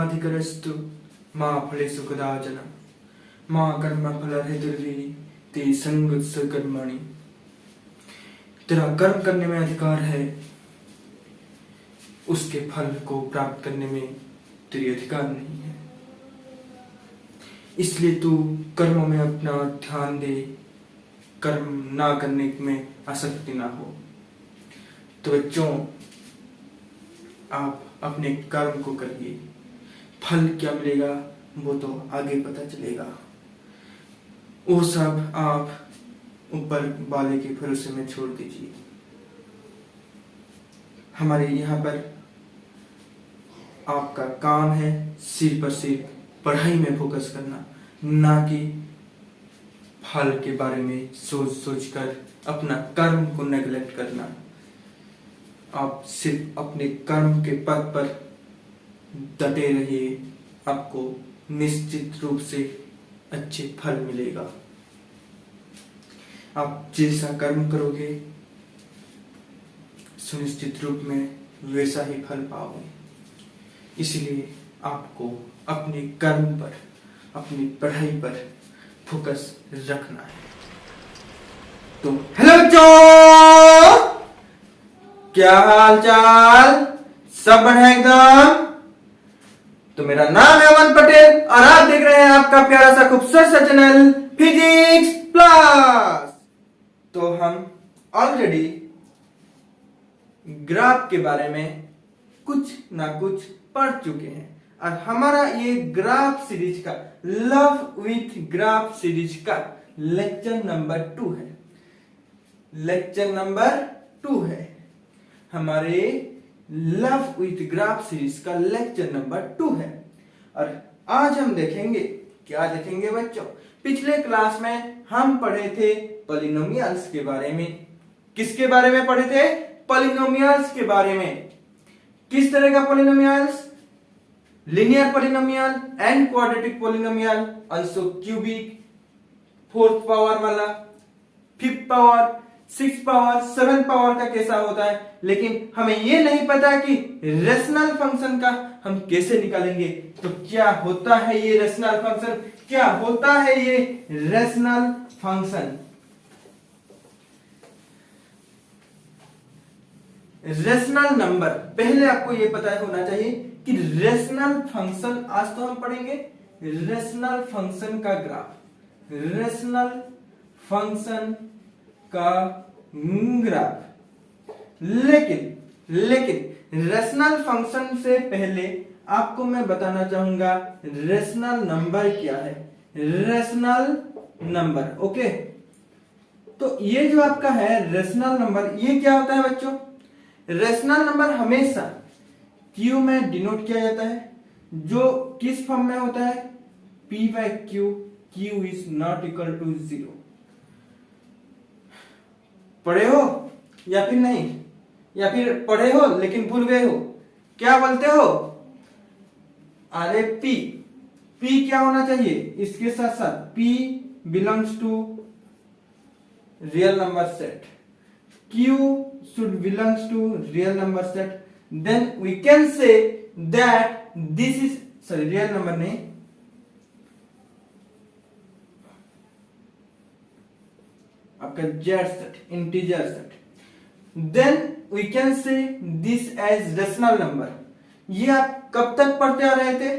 कर्माधिकरस्तु मा फलेषु कदाचन मा कर्मफलहेतुर्भिः ते संगोत्स कर्मणि। तेरा कर्म करने में अधिकार है, उसके फल को प्राप्त करने में तेरी अधिकार नहीं है। इसलिए तू कर्म में अपना ध्यान दे, कर्म ना करने में आसक्ति ना हो। तो बच्चों, आप अपने कर्म को करिए, फल क्या मिलेगा वो तो आगे पता चलेगा। वो सब आप ऊपर वाले के भरोसे में छोड़ दीजिए। हमारे यहाँ पर आपका काम है सिर्फ और सिर्फ पढ़ाई में फोकस करना, ना कि फल के बारे में सोच सोच कर अपना कर्म को नेग्लेक्ट करना। आप सिर्फ अपने कर्म के पथ पर डटे रहिए, आपको निश्चित रूप से अच्छे फल मिलेगा। आप जैसा कर्म करोगे सुनिश्चित रूप में वैसा ही फल पाओगे। इसलिए आपको अपने कर्म पर, अपनी पढ़ाई पर फोकस रखना है। तो हेलो बच्चों, क्या हाल चाल, सब बढ़िया एकदम। तो मेरा नाम है अमन पटेल और आप देख रहे हैं आपका प्यारा सा खूबसूरत सा चैनल फिजिक्स प्लस। तो हम ऑलरेडी ग्राफ के बारे में कुछ ना कुछ पढ़ चुके हैं और हमारा ये ग्राफ सीरीज का, लव विथ ग्राफ सीरीज का लेक्चर नंबर 2 है। लेक्चर नंबर 2 है हमारे लव विथ ग्राफ सीरीज का, लेक्चर नंबर 2 है। और आज हम देखेंगे, क्या देखेंगे बच्चों? पिछले क्लास में हम पढ़े थे पॉलिनोमियल्स के बारे में। किसके बारे में पढ़े थे? पॉलिनोमियल्स के बारे में। किस तरह का polynomials? Linear polynomial and quadratic polynomial, also cubic, 4th power वाला, 5th power, 6th power, 7th power का कैसा होता है। लेकिन हमें यह नहीं पता कि रेशनल फंक्शन का हम कैसे निकालेंगे। तो क्या होता है ये रेशनल फंक्शन? क्या होता है ये रेशनल फंक्शन? रेशनल नंबर, पहले आपको यह पता होना चाहिए कि रेशनल फंक्शन, आज तो हम पढ़ेंगे रेशनल फंक्शन का ग्राफ, रेशनल फंक्शन का ग्राफ। लेकिन रेशनल फंक्शन से पहले आपको मैं बताना चाहूंगा रेशनल नंबर क्या है। Rational number, okay. तो ये जो आपका है रेशनल नंबर, ये क्या होता है बच्चों? रेशनल नंबर हमेशा Q में डिनोट किया जाता है, जो किस फॉर्म में होता है? P/Q, Q is not equal to 0। पढ़े हो या फिर नहीं? या फिर पढ़े हो लेकिन भूल गए हो? क्या बोलते हो? अरे P क्या होना चाहिए? इसके साथ साथ P belongs to real number set, Q should belongs to real number set, then we can say that this is, sorry, real number नहीं, आपका Z set, integer set, then we can say this as rational number। ये आप कब तक पढ़ते आ रहे थे?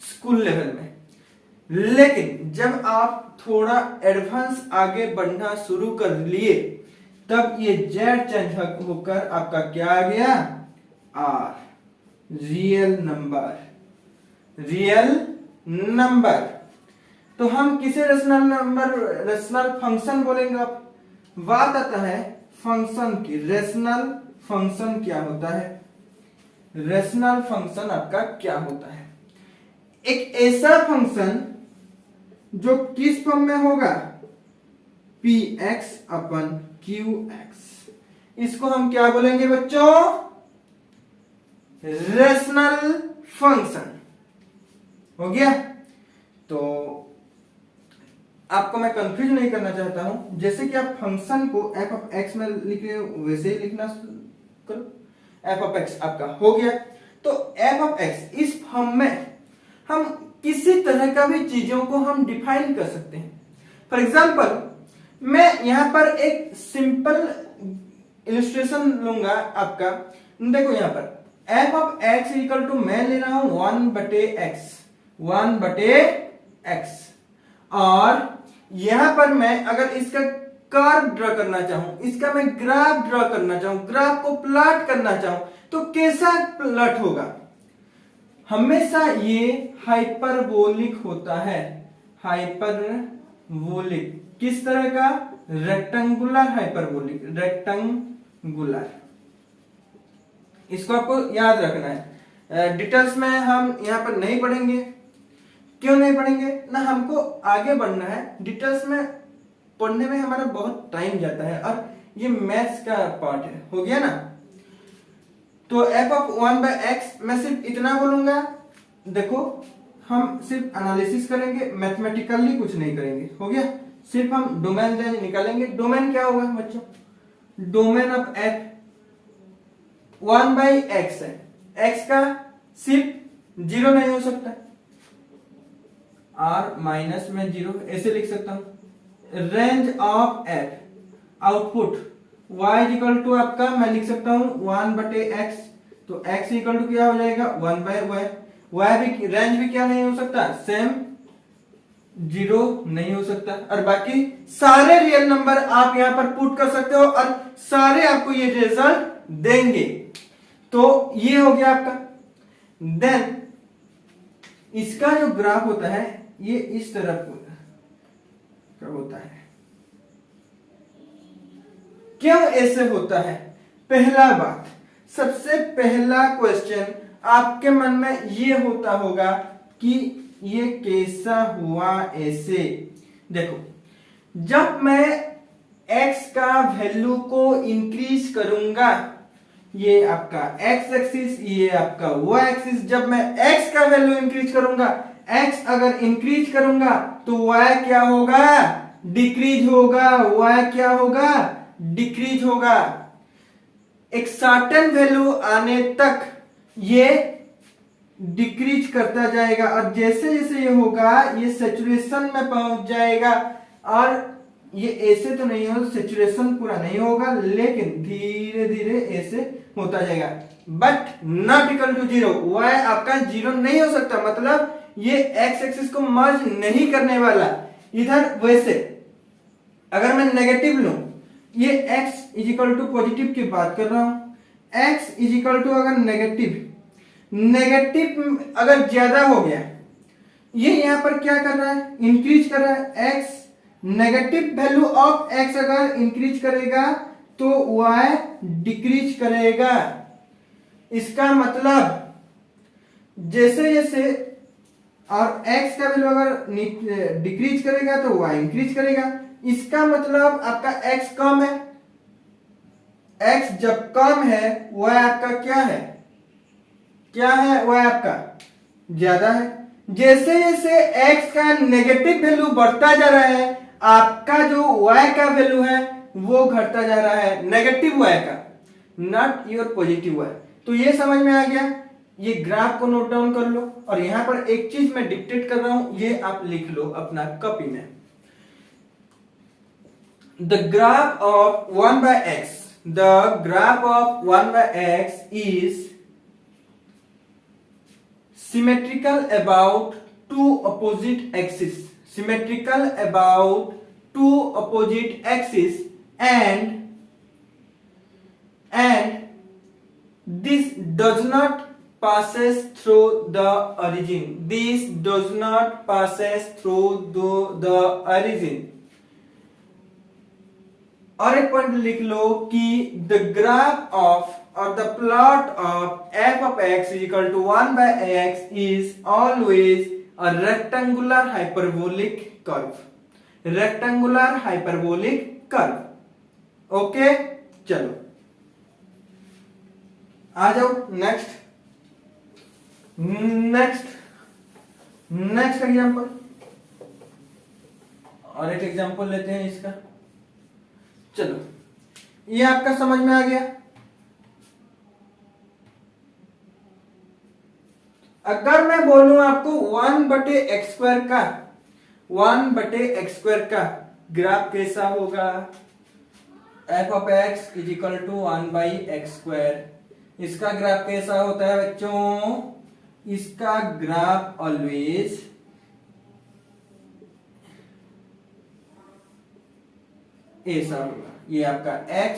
School level में। लेकिन जब आप थोड़ा एडवांस आगे बढ़ना शुरू कर लिए, तब ये Z चेंज होकर आपका क्या आ गया? R, real number. Real number. तो हम किसे रेशनल नंबर, रेशनल फंक्शन बोलेंगे? आप बात आता है फंक्शन की। रेशनल फंक्शन क्या होता है? रेशनल फंक्शन आपका क्या होता है? एक ऐसा फंक्शन जो किस फॉर्म में होगा? Px/Qx। इसको हम क्या बोलेंगे बच्चों? Rational function. हो गया? तो आपको मैं कंफ्यूज नहीं करना चाहता हूं। जैसे कि आप फंक्शन को f(x) में लिख रहे हो, वैसे ही लिखना करो। f(x) आपका हो गया। तो f(x) इस फॉर्म में हम किसी तरह का भी चीजों को हम डिफाइन कर सकते हैं। फॉर एग्जाम्पल मैं यहां पर एक सिंपल इलिस्ट्रेशन लूंगा आपका। देखो यहां पर f of x equal to मैं ले रहा हूं 1/x और यहां पर मैं अगर इसका कर्व ड्रॉ करना चाहूं, इसका मैं ग्राफ ड्रॉ करना चाहूं, ग्राफ को प्लॉट करना चाहूं तो कैसा प्लॉट होगा? हमेशा ये हाइपरबोलिक होता है। हाइपरबोलिक किस तरह का? Rectangular hyperbolic, rectangular. इसको आपको याद रखना है। डिटेल्स में हम यहां पर नहीं पढ़ेंगे। क्यों नहीं पढ़ेंगे ना, हमको आगे बढ़ना है। डिटेल्स में पढ़ने में हमारा बहुत टाइम जाता है और ये मैथ्स का पार्ट है। हो गया ना? तो f ऑफ 1/x मैं सिर्फ इतना बोलूंगा। देखो हम सिर्फ एनालिसिस करेंगे, मैथमेटिकली कुछ नहीं करेंगे। हो गया? सिर्फ हम डोमेन रेंज निकालेंगे। डोमेन क्या होगा बच्चों? डोमेन ऑफ f 1/x है। x का सिर्फ 0 नहीं हो सकता, r माइनस में 0 ऐसे लिख सकता हूं। Range of f output y equal to आपका मैं लिख सकता हूं 1/x। तो x इक्वल टू क्या हो जाएगा? 1/y। y भी रेंज भी क्या नहीं हो सकता? सेम 0 नहीं हो सकता। और बाकी सारे रियल नंबर आप यहां पर पुट कर सकते हो और सारे आपको ये रिजल्ट देंगे। तो ये हो गया आपका। देन इसका जो ग्राफ होता है ये इस तरफ का होता है। क्यों ऐसे होता है? पहला बात, सबसे पहला क्वेश्चन आपके मन में ये होता होगा कि ये कैसा हुआ ऐसे। देखो जब मैं x का वैल्यू को इंक्रीज करूंगा, ये आपका x एक्सिस, ये आपका y एक्सिस, जब मैं x का वैल्यू इंक्रीज करूंगा, x अगर इंक्रीज करूंगा तो y क्या होगा? डिक्रीज होगा। y क्या होगा? डिक्रीज होगा। एक सर्टेन वैल्यू आने तक ये डिक्रीज करता जाएगा और जैसे जैसे ये होगा ये सैचुरेशन में पहुंच जाएगा। और ये ऐसे तो नहीं हो, सैचुरेशन पूरा नहीं होगा, लेकिन धीरे धीरे ऐसे होता जाएगा। But not equal to 0। y आपका 0 नहीं हो सकता, मतलब ये x एक्सिस को मर्ज नहीं करने वाला। इधर वैसे अगर मैं नेगेटिव लूं, ये x is equal to positive की बात कर रहा हूं। x इज इक्वल टू अगर नेगेटिव अगर ज्यादा हो गया, ये यहां पर क्या कर रहा है? इंक्रीज कर रहा है। x negative value of x अगर इंक्रीज करेगा तो y डिक्रीज करेगा। इसका मतलब जैसे जैसे और x का वैल्यू अगर डिक्रीज करेगा तो y इंक्रीज करेगा। इसका मतलब आपका x कम है। x जब कम है y आपका क्या है? क्या है? y आपका ज्यादा है। जैसे जैसे x का नेगेटिव वैल्यू बढ़ता जा रहा है, आपका जो y का वैल्यू है वो घटता जा रहा है, नेगेटिव y का, नॉट योर पॉजिटिव y। तो ये समझ में आ गया। ये ग्राफ को नोट डाउन कर लो और यहां पर एक चीज मैं डिक्टेट कर रहा हूं, ये आप लिख लो अपना कॉपी में। The graph of 1/x, the graph of 1/x is symmetrical about two opposite axes, symmetrical about two opposite axes, and this does not passes through the origin. This does not passes through the origin. और एक point लिख लो कि the graph of or the plot of f of x is equal to 1/x is always a rectangular hyperbolic curve. Rectangular hyperbolic curve. Okay चलो आ जाओ next example. और एक example लेते हैं इसका। चलो ये आपका समझ में आ गया। अगर मैं बोलूं आपको 1/x² का 1/x² का ग्राफ कैसा होगा, f(x) = 1/x², इसका ग्राफ कैसा होता है बच्चों, इसका ग्राफ ऑलवेज ऐसा होगा, ये आपका x,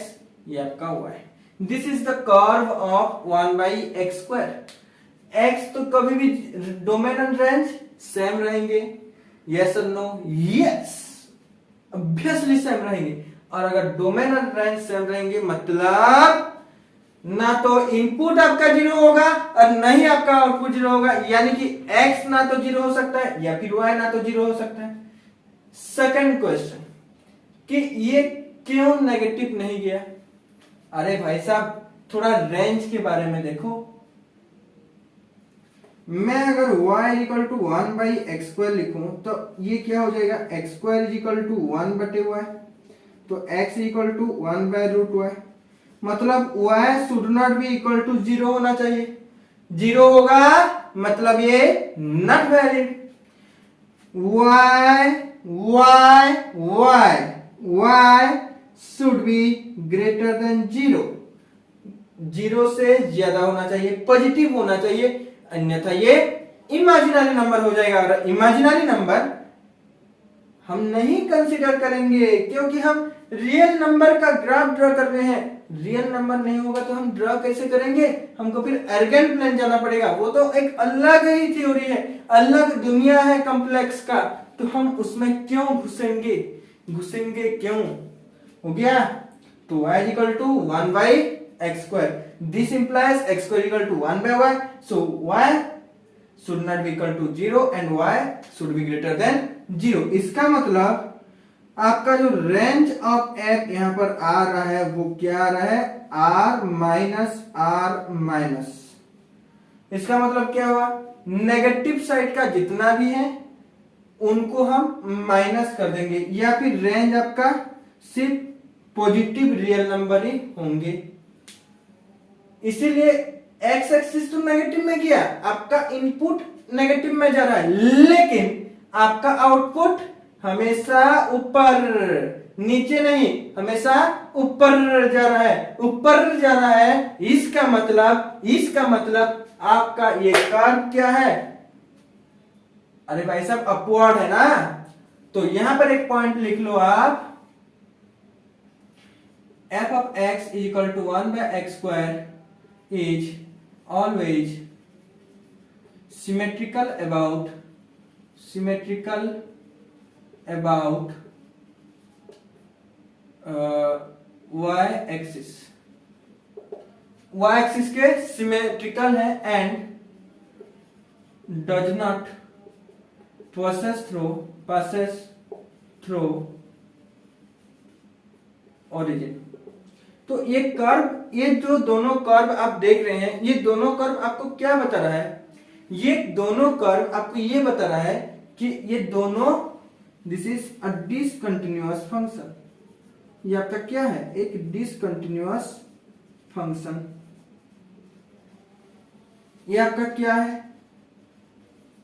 ये आपका y। This is the curve of 1/x²। x तो कभी भी डोमेन एंड रेंज सेम रहेंगे, यस और नो, यस, ऑब्वियसली सेम रहेंगे। और अगर डोमेन और रेंज सेम रहेंगे मतलब ना तो इनपुट आपका 0 होगा और ना ही आपका आउटपुट 0 होगा, यानी कि x ना तो 0 हो सकता है या फिर y ना तो 0 हो सकता है। सेकंड क्वेश्चन कि ये क्यों नेगेटिव नहीं गया, अरे भाई साहब थोड़ा रेंज के बारे में देखो। मैं अगर y = 1/x² लिखूं तो ये क्या हो जाएगा, x² = 1/y, तो x = 1/√y, मतलब y should not be equal to 0 होना चाहिए। 0 होगा मतलब ये not valid. y should be greater than 0, 0 से ज्यादा होना चाहिए, पॉजिटिव होना चाहिए, अन्यथा ये इमेजिनरी नंबर हो जाएगा। और इमेजिनरी नंबर हम नहीं कंसीडर करेंगे क्योंकि हम रियल नंबर का ग्राफ ड्रॉ कर रहे हैं। रियल नंबर नहीं होगा तो हम ड्रॉ कैसे करेंगे, हमको फिर एर्गेंट प्लेन जाना पड़ेगा, वो तो एक अलग ही थ्योरी है, अलग दुनिया है कॉम्प्लेक्स का, तो हम उसमें क्यों घुसेंगे क्यों, हो गया। तो y = 1/x², this implies x² = 1/y, so y should not be equal to 0 and y should be greater than 0। इसका मतलब आपका जो रेंज ऑफ f यहां पर आ रहा है वो क्या आ रहा है, r-r-। इसका मतलब क्या हुआ, नेगेटिव साइड का जितना भी है उनको हम माइनस कर देंगे, या फिर रेंज आपका सिर्फ पॉजिटिव रियल नंबर ही होंगे। इसीलिए एक्स एक्सिस तो नेगेटिव में गया, आपका इनपुट नेगेटिव में जा रहा है, लेकिन आपका आउटपुट हमेशा ऊपर, नीचे नहीं, हमेशा ऊपर जा रहा है, ऊपर जा रहा है। इसका मतलब आपका ये कर्व क्या है, अरे भाई साहब अपवर्ड है ना। तो यहां पर एक पॉइंट लिख लो आप, f(x) = 1/x² is always symmetrical about y axis, y axis के सिमेट्रिकल है and does not passes through origin। तो ये कर्व, ये जो दोनों कर्व आप देख रहे हैं, ये दोनों कर्व आपको क्या बता रहा है, ये दोनों कर्व आपको ये बता रहा है कि ये दोनों, this is a discontinuous function, ये आपका क्या है, एक डिसकंटिन्यूअस फंक्शन। ये आपका क्या है,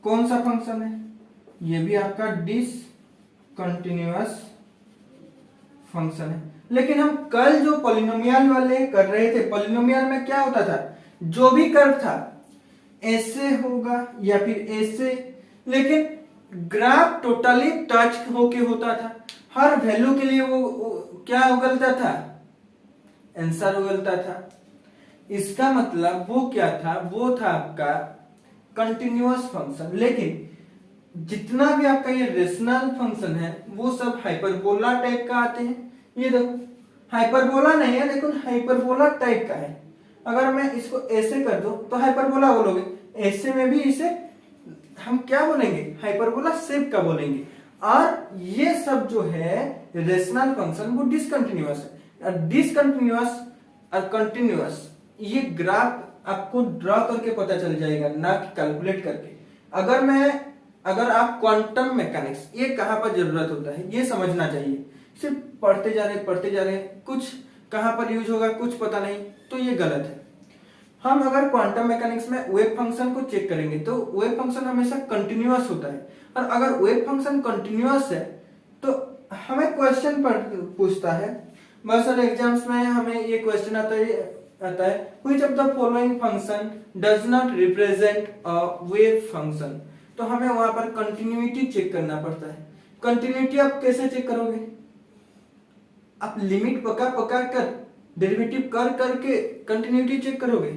कौन सा फंक्शन है, ये भी आपका डिसकंटिन्यूअस फंक्शन है। लेकिन हम कल जो पॉलिनोमियल वाले कर रहे थे, पॉलिनोमियल में क्या होता था, जो भी कर्व था ऐसे होगा या फिर ऐसे, लेकिन ग्राफ टोटली टच होके होता था, हर वैल्यू के लिए वो क्या उगलता था, आंसर उगलता था। इसका मतलब वो क्या था, वो था आपका कंटिन्यूअस फंक्शन। लेकिन जितना भी आपका ये रेशनल फंक्शन है वो सब हाइपरबोला टाइप का आते हैं। ये देखो हाइपरबोला नहीं है लेकिन हाइपरबोला टाइप का है। अगर मैं इसको ऐसे कर दूं तो हाइपरबोला बोलोगे, ऐसे में भी इसे हम क्या बोलेंगे, हाइपरबोला शेप का बोलेंगे। और ये सब जो है रेशनल फंक्शन वो डिसकंटिन्यूअस है। डिसकंटिन्यूअस और कंटिन्यूअस ये ग्राफ आपको ड्रॉ करके पता चल जाएगा, ना कि कैलकुलेट करके। अगर आप क्वांटम मैकेनिक्स, ये कहां पर जरूरत होता है ये समझना चाहिए। सिर्फ पढ़ते जा रहे कुछ कहां पर यूज होगा कुछ पता नहीं, तो ये गलत है। हम अगर क्वांटम मैकेनिक्स में वेव फंक्शन को चेक करेंगे तो वेव फंक्शन हमेशा कंटिन्यूअस होता है, और अगर वेव फंक्शन कंटिन्यूअस है तो हमें क्वेश्चन पूछता है, बहुत सारे एग्जाम्स में हमें ये क्वेश्चन आता है which of the following function does not represent a wave function. तो हमें वहां पर कंटिन्यूटी चेक करना पड़ता है। कंटिन्यूटी आप कैसे चेक करोगे? आप लिमिट पका कर डेरिवेटिव कर करके कंटिन्यूटी चेक करोगे?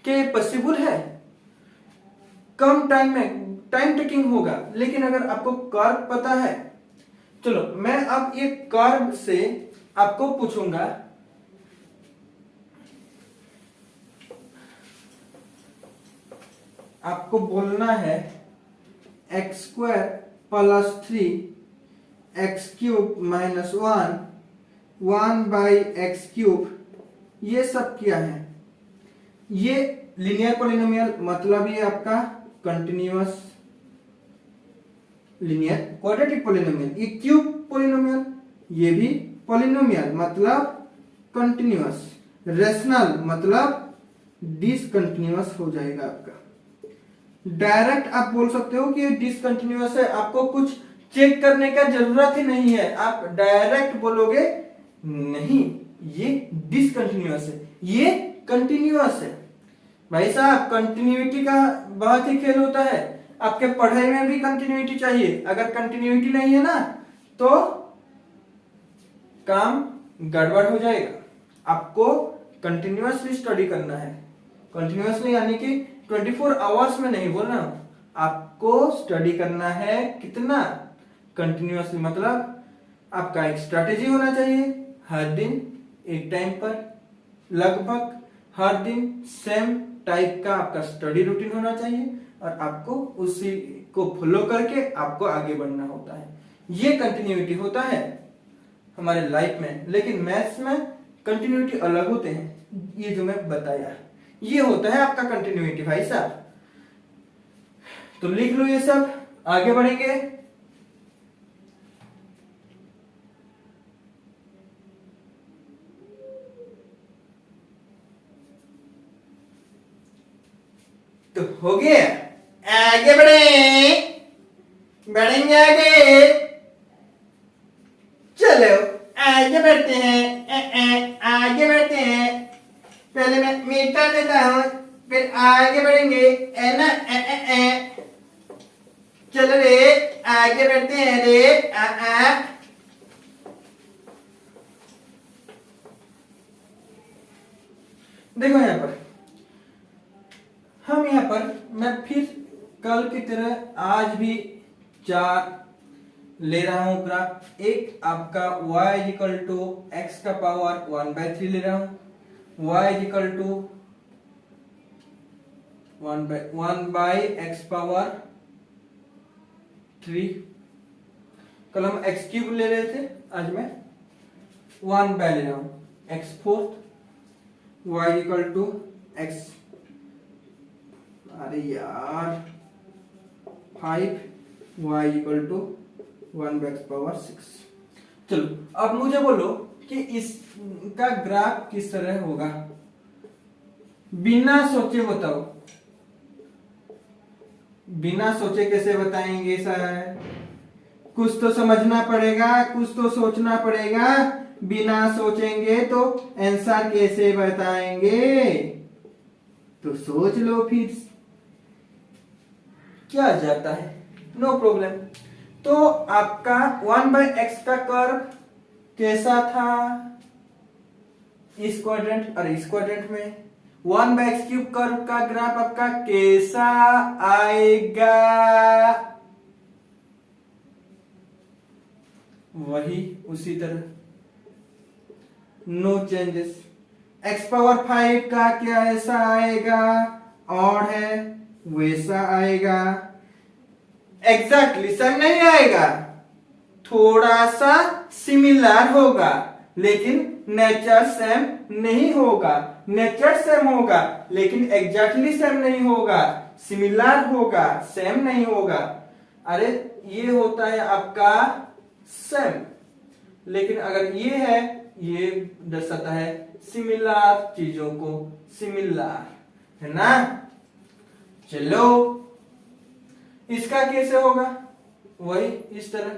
क्या ये पॉसिबल है? कम टाइम में टाइम टेकिंग होगा, लेकिन अगर आपको कर्व पता है, चलो मैं अब ये कर्व से आपको पूछूंगा, आपको बोलना है x square plus 3 x cube minus 1 by x cube, ये सब क्या है? ये लीनियर पॉलिनोमियल, मतलब ये आपका कंटिन्यूअस लीनियर क्वाड्रेटिक पॉलिनोमियल। ये क्यूब पॉलिनोमियल, ये भी पॉलिनोमियल मतलब कंटिन्यूअस। रेशनल मतलब डिसकंटिन्यूअस हो जाएगा आपका। डायरेक्ट आप बोल सकते हो कि ये डिसकंटिन्यूअस है, आपको कुछ चेक करने का जरूरत ही नहीं है, आप डायरेक्ट बोलोगे नहीं ये डिसकंटिन्यूअस है, ये कंटिन्यूअस है। भाई साहब कंटिन्यूटी का बहुत ही खेल होता है, आपके पढ़ाई में भी कंटिन्यूटी चाहिए। अगर कंटिन्यूटी नहीं है ना तो काम गड़बड़ हो जाएगा। आपको कंटिन्यूअसली स्टडी करना है, कंटिन्यूअसली यानी कि 24 आवर्स में नहीं बोल रहा हूं, आपको स्टडी करना है कितना कंटिन्यूअसली, मतलब आपका एक स्ट्रेटेजी होना चाहिए। हर दिन एक टाइम पर लगभग हर दिन सेम टाइप का आपका स्टडी रूटीन होना चाहिए, और आपको उसी को फॉलो करके आपको आगे बढ़ना होता है। ये कंटिन्यूटी होता है हमारे लाइफ में। लेकिन मैथ्स में कंटिन्यूटी अलग होते हैं, ये जो मैं बताया ये होता है आपका कंटिन्यूटी भाई साहब। तो लिख लो ये सब, आगे बढ़ेंगे। तो हो गया, आगे बढ़ेंगे आगे। चलो आगे बढ़ते हैं, आगे बढ़ते हैं। पहले मैं मीटर देता हूं, फिर आगे बढ़ेंगे, है ना? चलो रे आगे बढ़ते हैं रे। देखो यहां पर हम यहां पर मैं फिर कल की तरह आज भी 4 ले रहा हूं ग्राफ। एक आपका y इक्वल टू एक्स का पावर 1/3 ले रहा हूं, y equal to 1 by x power 3। कल हम एक्स क्यूब ले रहे थे, आज मैं 1 बाय ले रहा हूं x fourth, y equal to x, अरे यार 5, y equal to 1 by x power 6। चलो अब मुझे बोलो कि इसका ग्राफ किस तरह होगा, बिना सोचे बताओ। बिना सोचे कैसे बताएंगे सर? कुछ तो समझना पड़ेगा, कुछ तो सोचना पड़ेगा। बिना सोचेंगे तो आंसर कैसे बताएंगे? तो सोच लो फिर क्या जाता है, नो प्रॉब्लम। तो आपका 1/x का कर्व कैसा था इस क्वाड्रेंट और इस क्वाड्रेंट में? 1/x क्यूब कर्व का ग्राफ आपका कैसा आएगा? वही उसी तरह, नो चेंजेस। x पावर 5 का क्या ऐसा आएगा? और है वैसा आएगा। एग्जैक्टली सेम नहीं आएगा, थोड़ा सा सिमिलर होगा, लेकिन नेचर सेम नहीं होगा। नेचर सेम होगा लेकिन एग्जैक्टली सेम नहीं होगा, सिमिलर होगा, सेम नहीं होगा। अरे ये होता है आपका सेम, लेकिन अगर ये है, ये दर्शाता है सिमिलर चीजों को, सिमिलर। है ना। चलो इसका कैसे होगा, वही इस तरह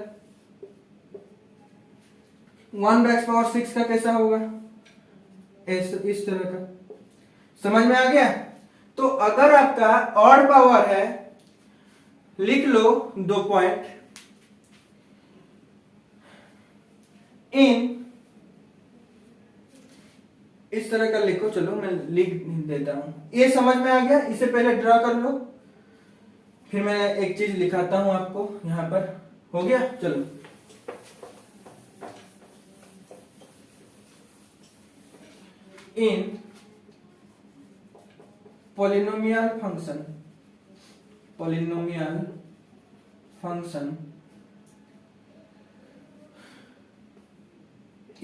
1/6 का कैसा होगा, इस तरह का। समझ में आ गया। तो अगर आपका ऑड पावर है, लिख लो 2 पॉइंट इन, इस तरह का लिखो। चलो मैं लिख देता हूं, ये समझ में आ गया। इसे पहले ड्रा कर लो, फिर मैं एक चीज लिखाता हूं आपको यहां पर। हो गया। चलो इन polynomial function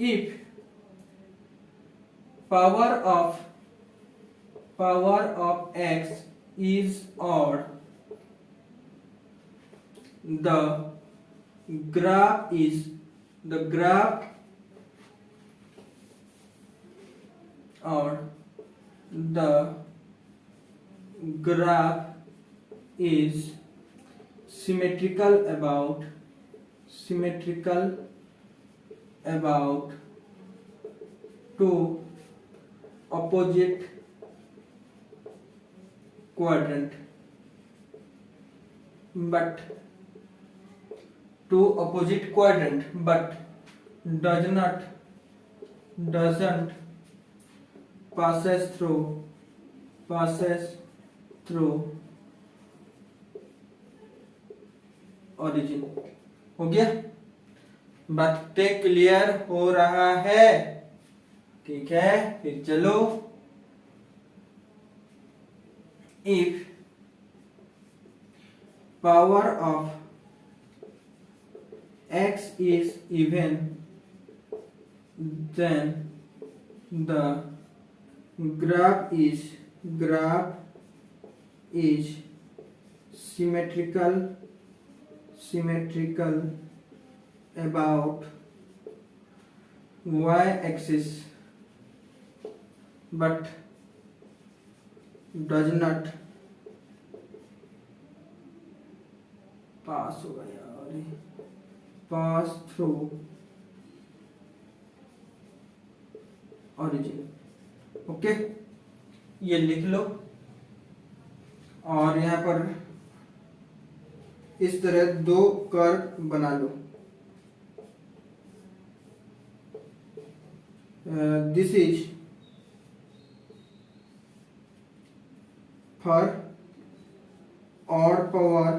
if power of x is odd, the graph is symmetrical about two opposite quadrant, but doesn't passes through origin। हो गया। बातें क्लियर हो रहा है, ठीक है। फिर चलो, if power of x is even, then the graph is symmetrical about y axis, but does not pass through origin। Okay, ये लिख लो और यहां पर इस तरह 2 कर्व बना लो। This is for odd power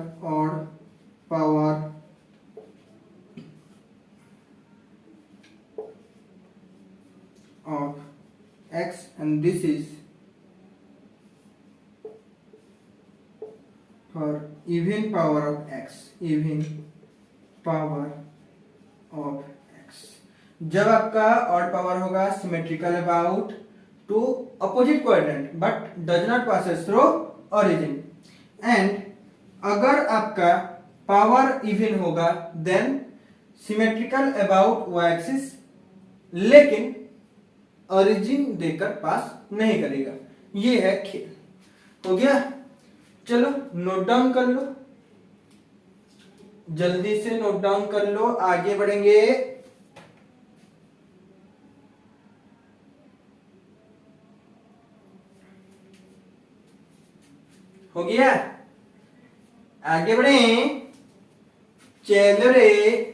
of x, and this is for even power of x। जब आपका ऑड पावर होगा symmetrical about to opposite quadrant but does not passes through origin, and अगर आपका पावर इवन होगा then symmetrical about y axis, लेकिन origin देकर पास नहीं करेगा। ये है खेल। हो गया। चलो नोट डाउन कर लो, जल्दी से नोट डाउन कर लो, आगे बढ़ेंगे। हो गया, आगे बढ़े। चलो रे,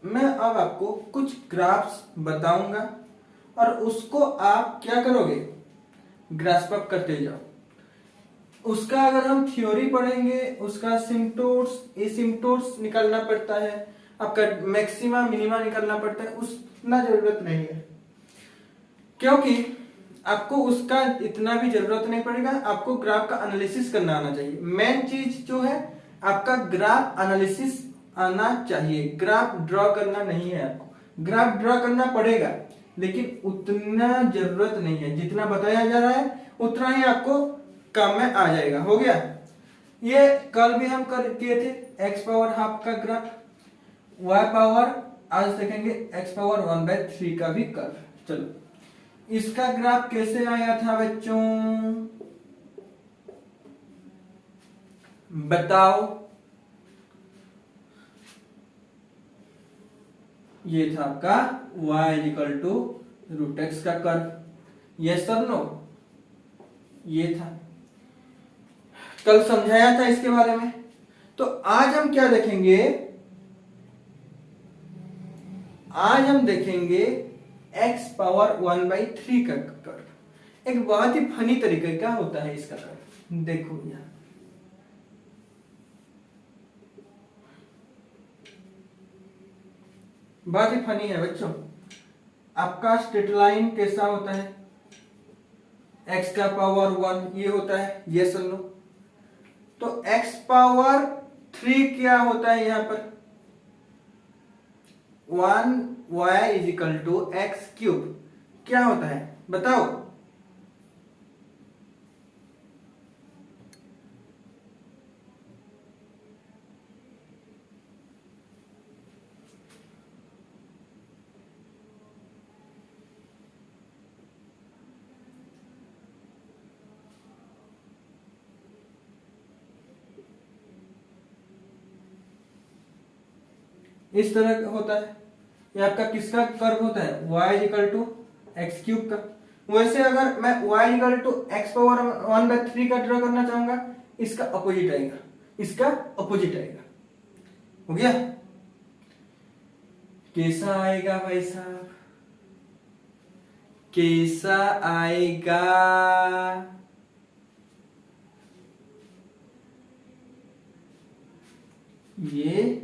मैं अब आपको कुछ ग्राफ्स बताऊंगा और उसको आप क्या करोगे, ग्रास्प अप करते जाओ। उसका अगर हम थ्योरी पढ़ेंगे, उसका सिम्टोट्स एसिम्टोट्स निकालना पड़ता है, आपका मैक्सिमा मिनिमा निकालना पड़ता है, उतना जरूरत नहीं है, क्योंकि आपको उसका इतना भी जरूरत नहीं पड़ेगा। आपको ग्राफ का एनालिसिस करना आना चाहिए। मेन चीज जो है आपका ग्राफ एनालिसिस आना चाहिए। ग्राफ ड्रॉ करना नहीं है आपको, ग्राफ ड्रॉ करना पड़ेगा लेकिन उतना जरूरत नहीं है, जितना बताया जा रहा है उतना ही आपको काम में आ जाएगा। हो गया। ये कल भी हम कर किए थे एक्स पावर हाफ का ग्राफ, वाई पावर, आज देखेंगे एक्स पावर 1/3 का भी कर्व। चलो इसका ग्राफ कैसे आया था बच्चों, बताओ। ये था आपका y √x का कर्व। यस सर नो, ये था, कल समझाया था इसके बारे में। तो आज हम क्या देखेंगे, आज हम देखेंगे x पावर 1/3 का कर्व। एक बहुत ही फनी तरीके का होता है इसका कर्व। देखो यहां बहुत ही फनी है बच्चों। आपका स्ट्रेट लाइन कैसा होता है, x का पावर 1 ये होता है, ये सुन लो। तो x पावर 3 क्या होता है यहां पर, 1y = x³ क्या होता है बताओ। इस तरह का होता है, ये आपका किसका कर्व होता है, y = x³ का। वैसे अगर मैं y = x पावर 1/3 का ड्रॉ करना चाहूंगा, इसका अपोजिट आएगा, इसका अपोजिट आएगा। हो गया। कैसा आएगा भाई साहब, कैसा आएगा, ये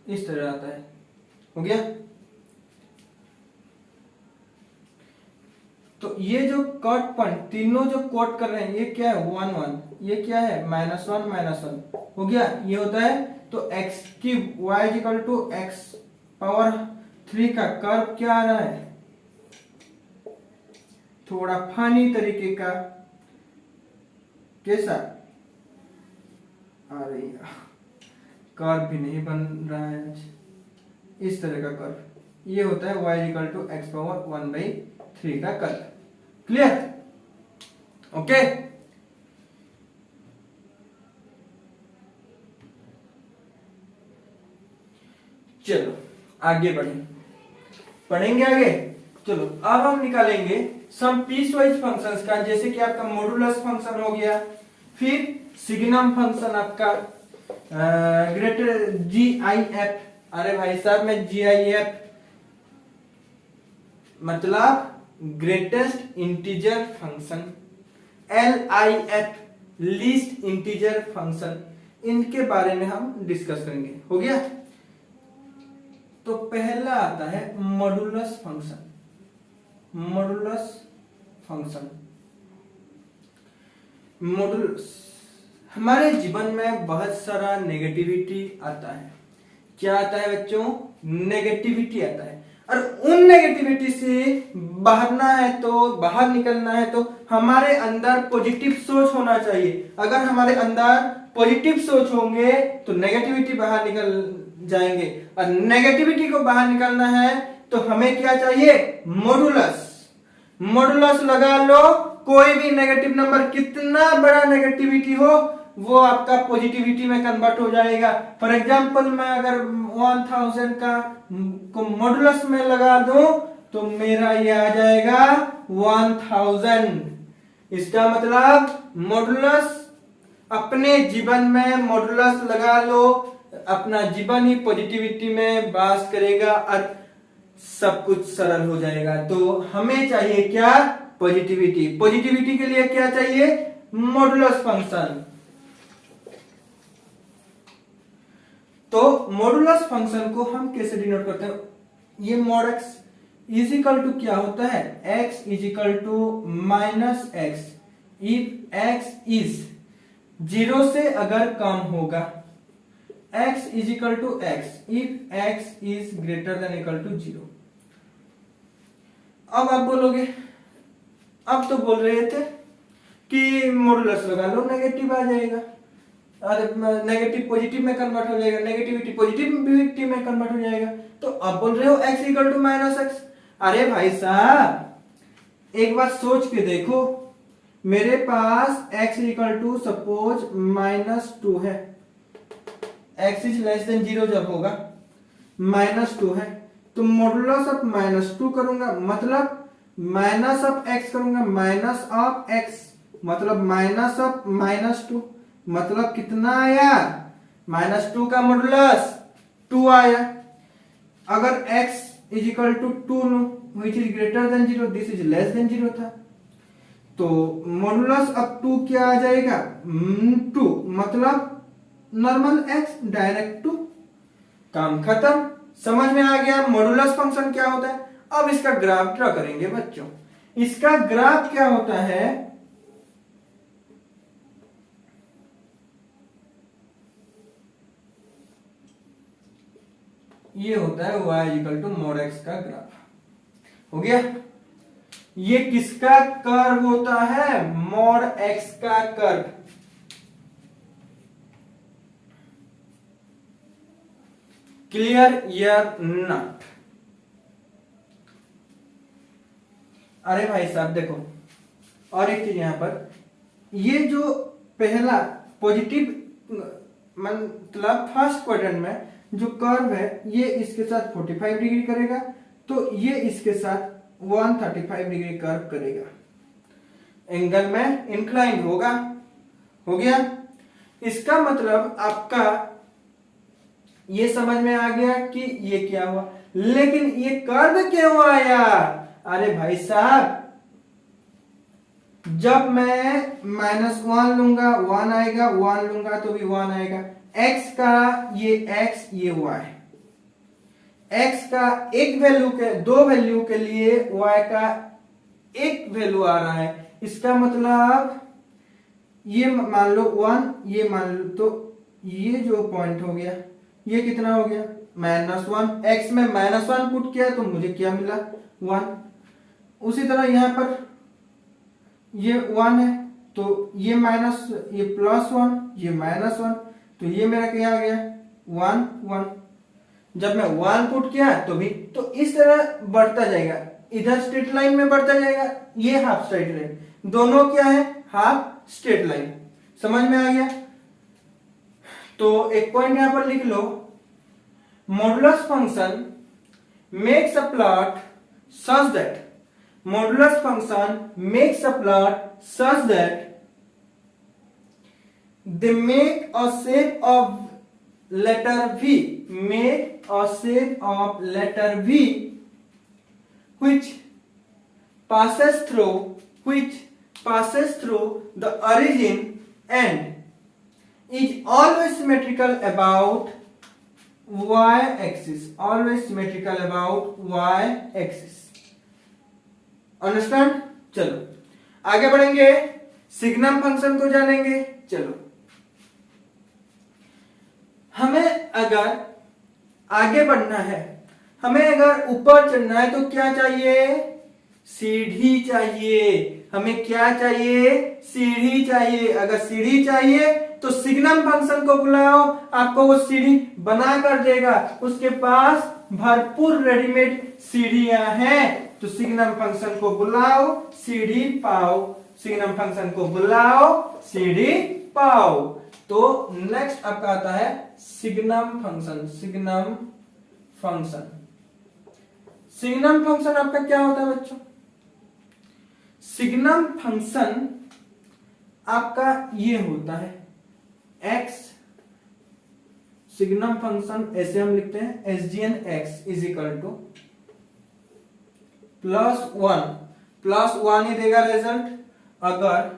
इस तरह आता है। हो गया। तो ये जो कट पॉइंट तीनों जो कोट कर रहे हैं, ये क्या है 1 1, ये क्या है -1 -1। हो गया, ये होता है। तो x³ y = x⁻³ का कर्व क्या आ रहा है, थोड़ा फनी तरीके का। कैसा आ रही है, कर्व भी नहीं बन रहा है, इस तरह का कर्व। ये होता है y = x⁻1/3 का कर्व। Clear, okay. चलो आगे पढ़ेंगे आगे। चलो अब हम निकालेंगे सम पीसवाइज फंक्शंस का, जैसे कि आपका मॉडुलस फंक्शन हो गया, फिर सिग्नम फंक्शन आपका ग्रेटर GIF। अरे भाई साहब मैं GIF मतलब greatest integer function, LIF least integer function, इनके बारे में हम डिस्कस करेंगे। हो गया। तो पहला आता है modulus function. Modulus function, modulus, हमारे जीवन में बहुत सारा नेगेटिविटी आता है। क्या आता है बच्चों, नेगेटिविटी आता है। और उन नेगेटिविटी से बाहरना है, तो बाहर निकलना है, तो हमारे अंदर पॉजिटिव सोच होना चाहिए। अगर हमारे अंदर पॉजिटिव सोच होंगे तो नेगेटिविटी बाहर निकल जाएंगे। और नेगेटिविटी को बाहर निकालना है तो हमें क्या चाहिए, मॉडुलस। मॉडुलस लगा लो, कोई भी नेगेटिव नंबर, कितना बड़ा नेगेटिविटी हो, वो आपका पॉजिटिविटी में कन्वर्ट हो जाएगा। फॉर एग्जांपल मैं अगर 1000 का को मॉडुलस में लगा दूं तो मेरा ये आ जाएगा 1000। इसका मतलब मॉडुलस, अपने जीवन में मॉडुलस लगा लो, अपना जीवन ही पॉजिटिविटी में वास करेगा और सब कुछ सरल हो जाएगा। तो हमें चाहिए क्या, पॉजिटिविटी। पॉजिटिविटी के लिए क्या चाहिए, मॉडुलस फंक्शन। तो मॉडुलस फंक्शन को हम कैसे डिनोट करते हैं, ये mod x is equal to क्या होता है, x is equal to minus x if x is 0 से अगर कम होगा, x is equal to x if x is greater than equal to 0। अब आप बोलोगे, अब तो बोल रहे थे कि मॉडुलस लगा लो नेगेटिव आ जाएगा, अरे नेगेटिव पॉजिटिव में कन्वर्ट हो जाएगा, नेगेटिविटी पॉजिटिविटी में कन्वर्ट हो जाएगा। तो अब बोल रहे हो x equal to minus x. अरे भाई साहब एक बार सोच के देखो, मेरे पास x इक्वल टू सपोज -2 है, x इज लेस देन 0 जब होगा, -2 है, तो मॉडुलस ऑफ -2 करूंगा, मतलब माइनस ऑफ x करूंगा, माइनस ऑफ x मतलब माइनस ऑफ -2, मतलब कितना आया, -2 का मॉडुलस 2 आया। अगर x is equal to 2 which is greater than 0, this is less than 0 था, तो मॉडुलस ऑफ 2 क्या आ जाएगा, 2 मतलब नॉर्मल x डायरेक्ट 2, काम खत्म। समझ में आ गया मॉडुलस फंक्शन क्या होता है। अब इसका ग्राफ ड्रा करेंगे बच्चों। इसका ग्राफ क्या होता है, ये होता है y equal to mod x का ग्राफ। हो गया, ये किसका कर्व होता है, मॉड x का कर्व। क्लियर या नॉट। अरे भाई साहब देखो, और एक चीज यहां पर, ये जो पहला पॉजिटिव मतलब फर्स्ट क्वाड्रेंट में जो कर्व है, ये इसके साथ 45 डिग्री करेगा, तो ये इसके साथ 135 डिग्री कर्व करेगा, एंगल में इंक्लाइन होगा। हो गया, इसका मतलब आपका ये समझ में आ गया कि ये क्या हुआ। लेकिन ये कर्व क्यों आया, अरे भाई साहब जब मैं -1 लूंगा 1 आएगा, 1 लूंगा तो भी 1 आएगा। x का ये x ये y, x का एक वैल्यू के, दो वैल्यू के लिए y का एक वैल्यू आ रहा है, इसका मतलब ये मान लो 1, ये मान लो, तो ये जो पॉइंट हो गया ये कितना हो गया, -1। x में -1 पुट किया तो मुझे क्या मिला, 1। उसी तरह यहां पर ये 1 है, तो ये माइनस, ये +1, ये -1, तो ये मेरा क्या आ गया, 1 1। जब मैं 1 पुट किया तो भी, तो इस तरह बढ़ता जाएगा, इधर स्ट्रेट लाइन में बढ़ता जाएगा, ये हाफ स्ट्रेट लाइन, दोनों क्या है, हाफ स्ट्रेट लाइन। समझ में आ गया। तो एक पॉइंट यहां पर लिख लो, modulus function makes a plot such that, modulus function makes a plot such that they make a shape of letter V, make a shape of letter V which passes through the origin and is always symmetrical about y-axis, always symmetrical about y-axis। Understand. चलो आगे बढ़ेंगे, signum function को जानेंगे। चलो हमें अगर आगे बढ़ना है, हमें अगर ऊपर चढ़ना है तो क्या चाहिए, सीढ़ी चाहिए। हमें क्या चाहिए, सीढ़ी चाहिए। अगर सीढ़ी चाहिए तो सिग्नम फंक्शन को बुलाओ, आपको वो सीढ़ी बना कर देगा। उसके पास भरपूर रेडीमेड सीढ़ियां हैं, तो सिग्नम फंक्शन को बुलाओ, सीढ़ी पाओ। सिग्नम फंक्शन को बुलाओ, सीढ़ी पाओ। तो नेक्स्ट आपका आता है signum function. Signum function, signum function आपका क्या होता है बच्चों, सिग्नम फंक्शन आपका ये होता है x, सिग्नम फंक्शन ऐसे हम लिखते हैं SGN x is equal to +1 ही देगा रिजल्ट अगर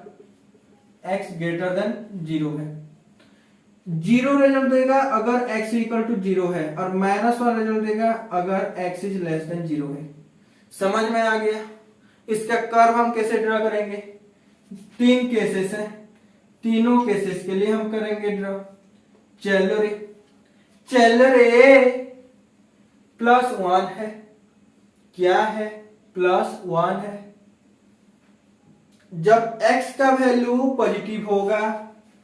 x ग्रेटर देन 0 है। जीरो रिजल्ट देगा अगर x इक्वल टू जीरो है, और -1 रिजल्ट देगा अगर x is less than zero है। समझ में आ गया? इसका कर्व हम कैसे ड्रॉ करेंगे? 3 केसेस है, तीनों केसेस के लिए हम करेंगे ड्रॉ। चलो रे +1 है, क्या है? +1 है। जब x का वैल्यू पॉजिटिव होगा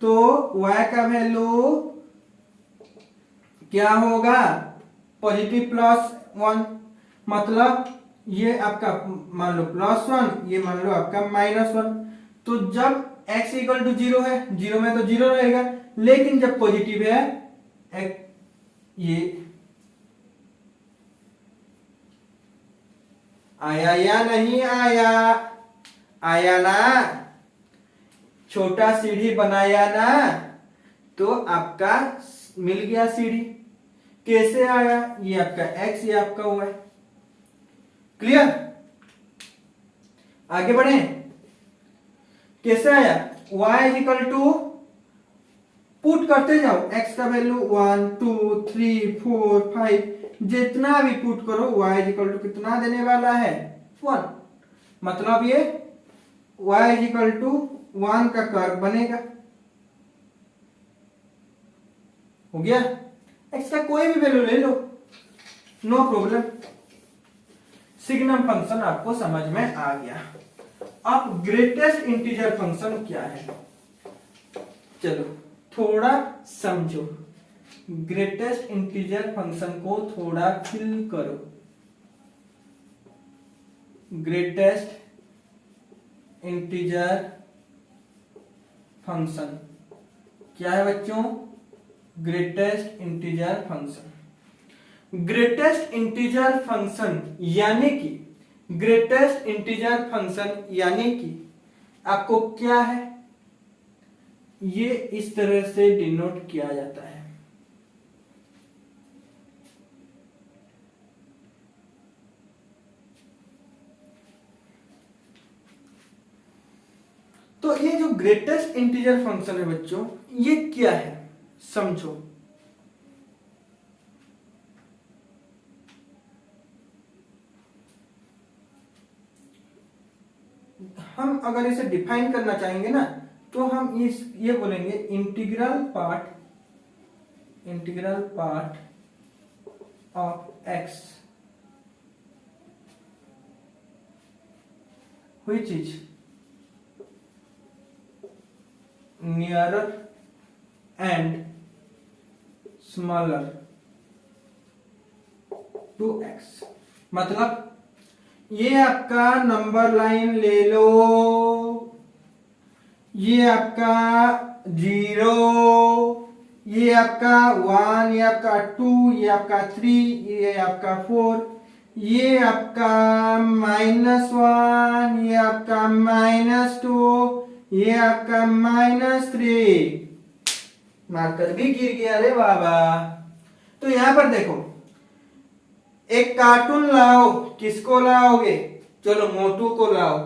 तो y का वैल्यू क्या होगा? पॉजिटिव +1। मतलब ये आपका मान लो +1, ये मान लो आपका -1। तो जब x इक्वल टू जीरो है, जीरो में तो जीरो रहेगा, लेकिन जब पॉजिटिव है ये आया या नहीं आया? आया ना? छोटा सीढ़ी बनाया ना? तो आपका मिल गया सीढ़ी। कैसे आया? ये आपका x, ये आपका y। क्लियर? आगे बढ़े। कैसे आया? y is equal to, put करते जाओ, x का वैल्यू 1 2 3 4 5, जितना भी पुट करो y इज इक्वल टू कितना देने वाला है? 1। मतलब ये y इज इक्वल टू 1 का कर्व बनेगा। हो गया? x का कोई भी वैल्यू ले लो, नो प्रॉब्लम। सिग्नम फंक्शन आपको समझ में आ गया। अब ग्रेटेस्ट इंटीजर फंक्शन क्या है? चलो थोड़ा समझो। ग्रेटेस्ट इंटीजर फंक्शन को थोड़ा फिल करो। ग्रेटेस्ट इंटीजर फंक्शन क्या है बच्चों? Greatest integer function. Greatest integer function यानी कि ग्रेटेस्ट इंटीजर फंक्शन यानी कि आपको क्या है? ये इस तरह से डिनोट किया जाता है। तो ये जो ग्रेटेस्ट इंटीजर फंक्शन है बच्चों, ये क्या है समझो। हम अगर इसे डिफाइन करना चाहेंगे ना, तो हम ये बोलेंगे integral part of x which is nearer and smaller to x. मतलब ये आपका नंबर लाइन ले लो, ये आपका 0, ये आपका 1, ये आपका 2, ये आपका 3, ये आपका 4, ये आपका -1, ये आपका -2, ये आपका -3। मार्कर भी गिर गया रे बाबा। तो यहां पर देखो, एक कार्टून लाओ, किसको लाओगे? चलो मोटू को लाओ।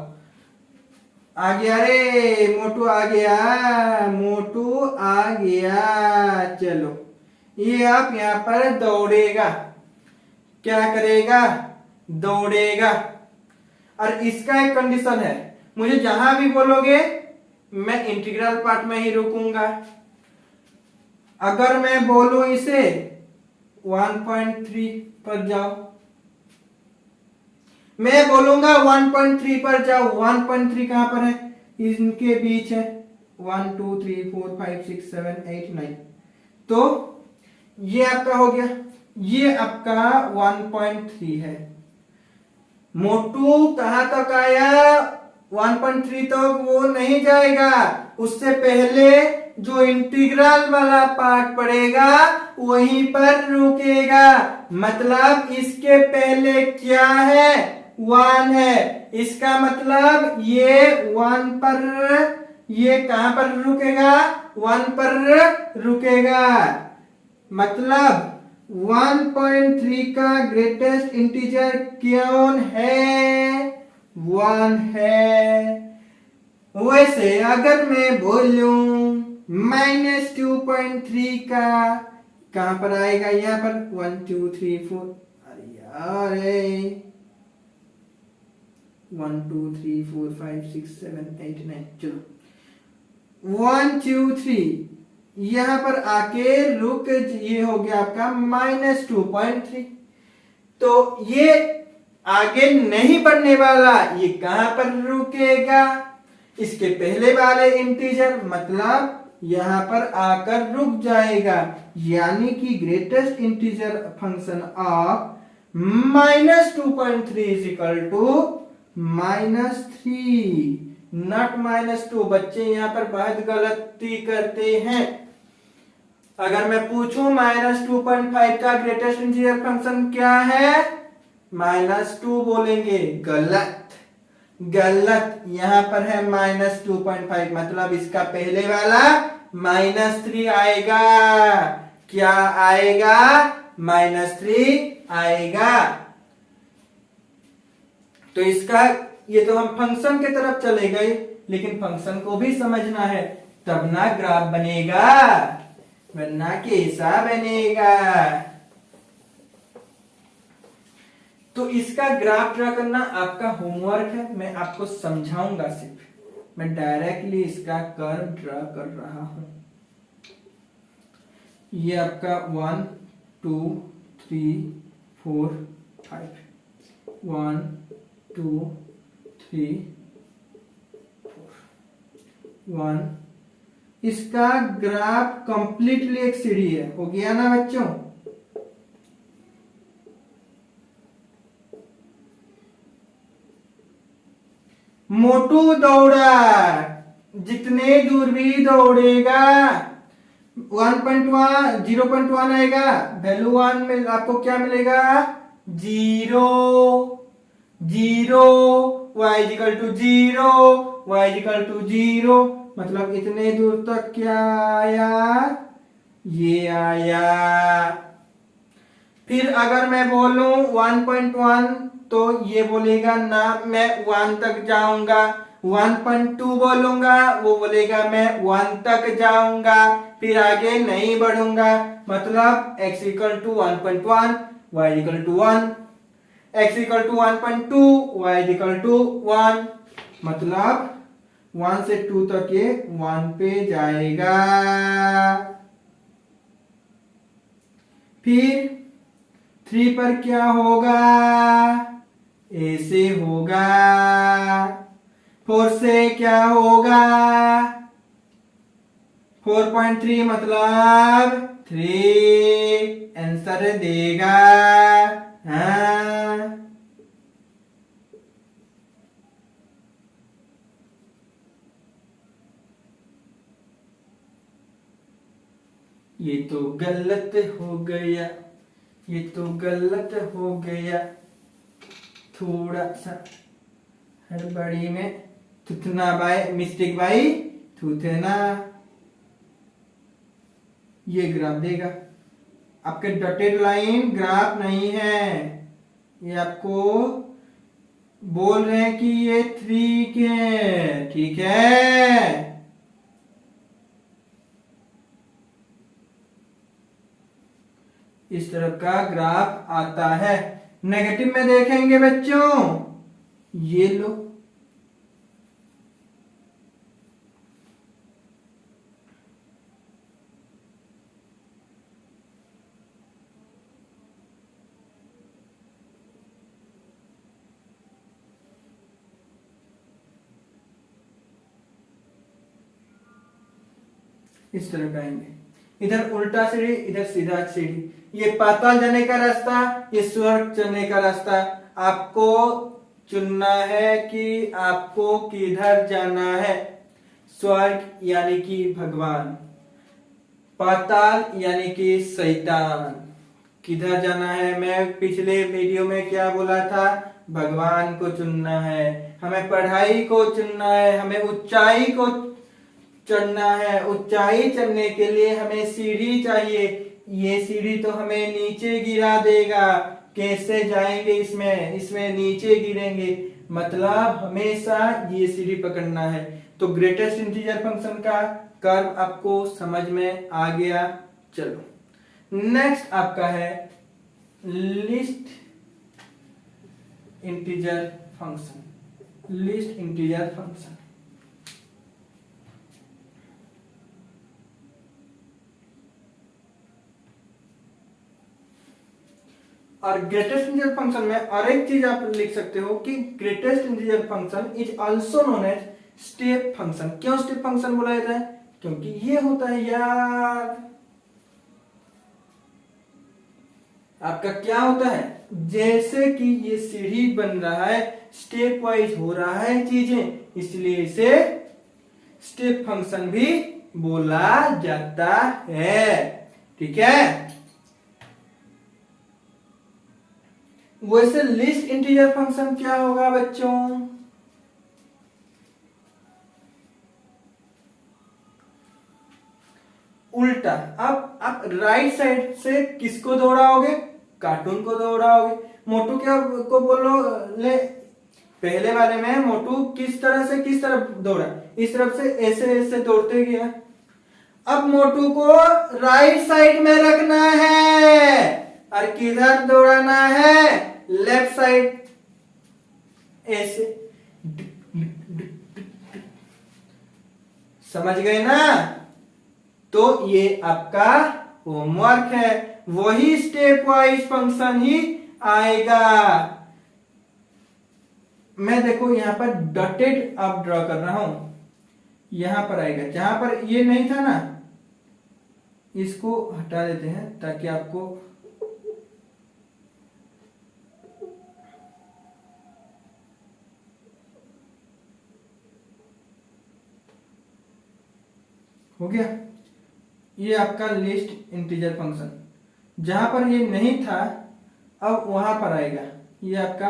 आ गया रे, मोटू आ गया, मोटू आ गया। चलो ये आप यहां पर दौड़ेगा, क्या करेगा? दौड़ेगा। और इसका एक कंडीशन है, मुझे जहां भी बोलोगे मैं इंटीग्रल पार्ट में ही रुकूंगा। अगर मैं बोलूं इसे 1.3 पर जाओ, मैं बोलूंगा 1.3 पर जाओ। 1.3 कहां पर है? इनके बीच है। 1 2 3 4 5 6 7 8 9। तो ये आपका हो गया, ये आपका 1.3 है। मोटू कहां तक आया? 1.3 तक वो नहीं जाएगा, उससे पहले जो इंटीग्रल वाला पार्ट पड़ेगा वहीं पर रुकेगा। मतलब इसके पहले क्या है? 1 है। इसका मतलब ये 1 पर, ये कहां पर रुकेगा? 1 पर रुकेगा। मतलब 1.3 का ग्रेटेस्ट इंटीजर कौन है? 1 है। वैसे अगर मैं बोलूं -2.3 का कहां पर आएगा, यहाँ पर 1 2 3 4, अरे यार 1 2 3 4 5 6 7 8 9, चलो 1 2 3 यहां पर आके रुक, ये हो गया आपका -2.3। तो ये आगे नहीं बढ़ने वाला, ये कहां पर रुकेगा, इसके पहले वाले इंटीजर, मतलब यहां पर आकर रुक जाएगा। यानी कि greatest integer function of -2.3 is equal to -3, not -2। बच्चे यहां पर बहुत गलती करते हैं। अगर मैं पूछूं -2.5 का ग्रेटेस्ट इंटीजर फंक्शन क्या है, -2 बोलेंगे, गलत गलत। यहां पर है -2.5, मतलब इसका पहले वाला -3 आएगा। क्या आएगा, -3 आएगा। तो इसका, ये तो हम फंक्शन की तरफ चले गए, लेकिन फंक्शन को भी समझना है, तब ना ग्राफ बनेगा, वरना कैसा बनेगा। तो इसका ग्राफ ड्रा करना आपका होमवर्क है, मैं आपको समझाऊंगा, सिर्फ मैं डायरेक्टली इसका कर्व ड्रा कर रहा हूं। ये आपका 1 2 3 4 5, 1 2 3 4 1, इसका ग्राफ कंप्लीटली एक सीढ़ी है, हो गया ना बच्चों। मोटू दौड़ा, जितने दूर भी दौड़ेगा 1.1 0.1 आएगा, वैल्यू 1 में आपको क्या मिलेगा, 0 0, y equal to 0, y equal to 0, मतलब इतने दूर तक क्या आया, ये आया। फिर अगर मैं बोलूं 1.1 तो ये बोलेगा ना मैं 1 तक जाऊंगा, 1.2 बोलूंगा वो बोलेगा मैं 1 तक जाऊंगा, फिर आगे नहीं बढ़ूंगा। मतलब x equal to 1.1, y equal to 1, x equal to 1.2, y equal to 1, मतलब 1 से 2 तक ये 1 पे जाएगा। फिर 3 पर क्या होगा, ऐसे होगा। 4 से क्या होगा, 4.3 मतलब 3 आंसर देगा। हाँ, ये तो गलत हो गया, ये तो गलत हो गया, थोड़ा सा हड़बड़ी में थुथना बाय मिस्टेक बाई थुथना। ये ग्राफ देगा, आपके डॉटेड लाइन ग्राफ नहीं है, ये आपको बोल रहे हैं कि ये 3 के हैं, ठीक है। इस तरह का ग्राफ आता है। नेगेटिव में देखेंगे बच्चों, ये लो, इस तरह का आएंगे। इधर उल्टा सीढ़ी, इधर सीधा सीढ़ी, ये पाताल जाने का रास्ता, ये स्वर्ग चलने का रास्ता। आपको चुनना है कि आपको किधर जाना है। स्वर्ग यानी कि भगवान, पाताल यानी कि शैतान, किधर जाना है। मैं पिछले वीडियो में क्या बोला था, भगवान को चुनना है, हमें पढ़ाई को चुनना है, हमें ऊंचाई को चढ़ना है। ऊंचाई चढ़ने के लिए हमें सीढ़ी चाहिए, ये सीढ़ी तो हमें नीचे गिरा देगा। कैसे जाएंगे इसमें, इसमें नीचे गिरेंगे, मतलब हमेशा ये सीढ़ी पकड़ना है। तो ग्रेटेस्ट इंटीजर फंक्शन का कर्व आपको समझ में आ गया। चलो नेक्स्ट आपका है least integer function. Least integer function और ग्रेटेस्ट इंटीजर फंक्शन में और एक चीज आप लिख सकते हो कि greatest integer function is also known as step function. क्यों स्टेप फंक्शन बोला जाता है? क्योंकि ये होता है यार, आपका क्या होता है, जैसे कि ये सीढ़ी बन रहा है, स्टेप वाइज हो रहा है चीजें, इसलिए इसे स्टेप फंक्शन भी बोला जाता है। ठीक है, वैसे लिस्ट इंटीजर फंक्शन क्या होगा बच्चों? उल्टा। अब आप राइट साइड से किसको दौड़ाओगे? कार्टून को दौड़ाओगे। मोटू क्या को बोलो ले, पहले वाले में मोटू किस तरह से किस तरफ दौड़ा? इस तरफ से ऐसे ऐसे दौड़ते गया। अब मोटू को राइट साइड में रखना है और किधर दौड़ाना है? लेफ्ट साइड, ऐसे। समझ गए ना? तो ये आपका होमवर्क है, वही स्टेप वाइज फंक्शन ही आएगा। मैं देखो यहां पर डॉटेड अब ड्रॉ कर रहा हूं, यहां पर आएगा। जहां पर ये नहीं था ना, इसको हटा देते हैं ताकि आपको हो गया। ये आपका लिस्ट इंटीजर फंक्शन, जहां पर ये नहीं था अब वहां पर आएगा। ये आपका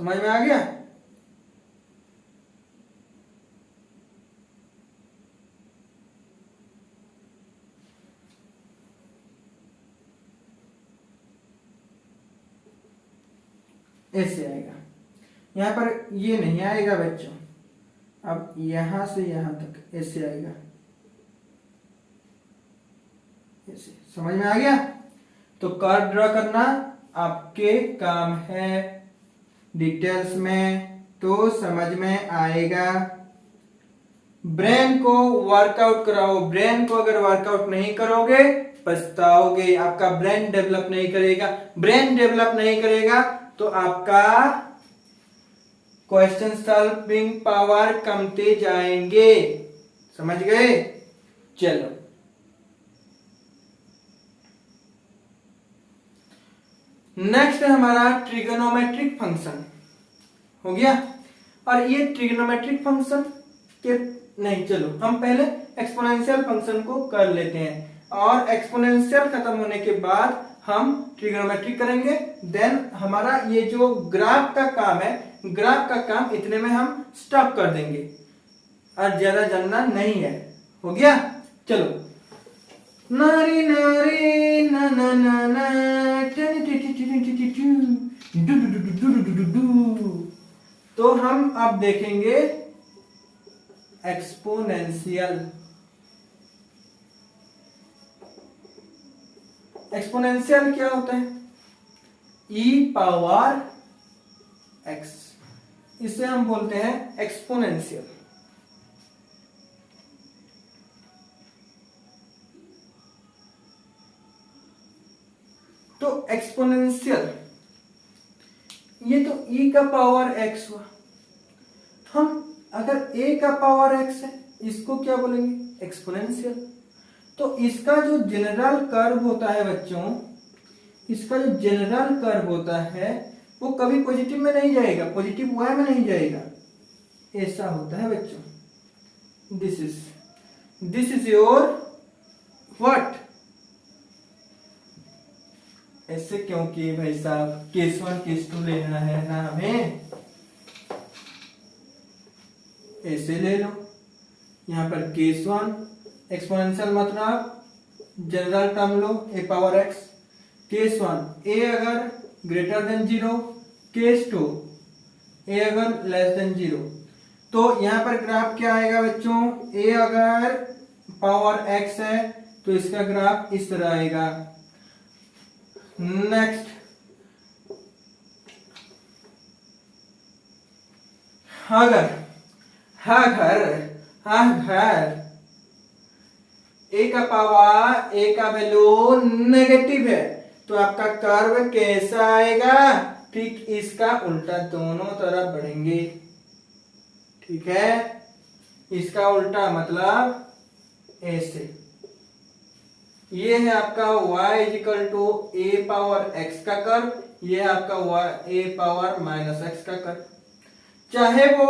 समझ में आ गया? ऐसे आएगा। यहां पर ये नहीं आएगा बच्चों, अब यहां से यहां तक ऐसे आएगा। ऐसे समझ में आ गया? तो कर्व ड्रॉ करना आपके काम है, डिटेल्स में तो समझ में आएगा। ब्रेन को वर्कआउट कराओ। ब्रेन को अगर वर्कआउट नहीं करोगे पछताओगे। आपका ब्रेन डेवलप नहीं करेगा। ब्रेन डेवलप नहीं करेगा तो आपका क्वेश्चन सॉल्विंग पावर कमते जाएंगे। समझ गए? चलो नेक्स्ट है हमारा ट्रिगोनोमेट्रिक फंक्शन। हो गया। और ये ट्रिगोनोमेट्रिक फंक्शन के नहीं, चलो हम पहले एक्सपोनेंशियल फंक्शन को कर लेते हैं और एक्सपोनेंशियल खत्म होने के बाद हम ट्रिगोनोमेट्रिक करेंगे। देन हमारा ये जो ग्राफ का काम है, ग्राफ का काम इतने में हम स्टॉप कर देंगे और ज्यादा जानना नहीं है। हो गया? चलो नारी नारी ना ना ना ना तो हम अब देखेंगे एक्सपोनेंशियल। एक्सपोनेंशियल क्या होता है? e पावर x, इसे हम बोलते हैं एक्सपोनेंशियल। तो एक्सपोनेंशियल ये तो e का पावर x हुआ। हम अगर a का पावर x है इसको क्या बोलेंगे? एक्सपोनेंशियल। तो इसका जो जनरल कर्व होता है बच्चों, इसका जो जनरल कर्व होता है वो कभी पॉजिटिव में नहीं जाएगा, पॉजिटिव y में नहीं जाएगा। ऐसा होता है बच्चों। This is your what? ऐसे क्योंकि भाई साहब केस 1 केस 2 लेना है ना हमें, ऐसे ले लो। यहां पर केस 1 एक्सपोनेंशियल मतलब जनरल टर्म लो ए पावर एक्स। केस 1 ए अगर ग्रेटर देन 0, केस 2 ए अगर लेस देन 0। तो यहां पर ग्राफ क्या आएगा बच्चों, ए अगर पावर एक्स है तो इसका ग्राफ इस तरह आएगा। नेक्स्ट अगर ए का पावर ए का वैल्यू नेगेटिव है तो आपका कर्व कैसा आएगा, ठीक इसका उल्टा, दोनों तरफ बढ़ेंगे। ठीक है, इसका उल्टा मतलब ऐसे। ये है आपका y equal to a power x का कर्व, ये है आपका y a power minus x का कर्व। चाहे वो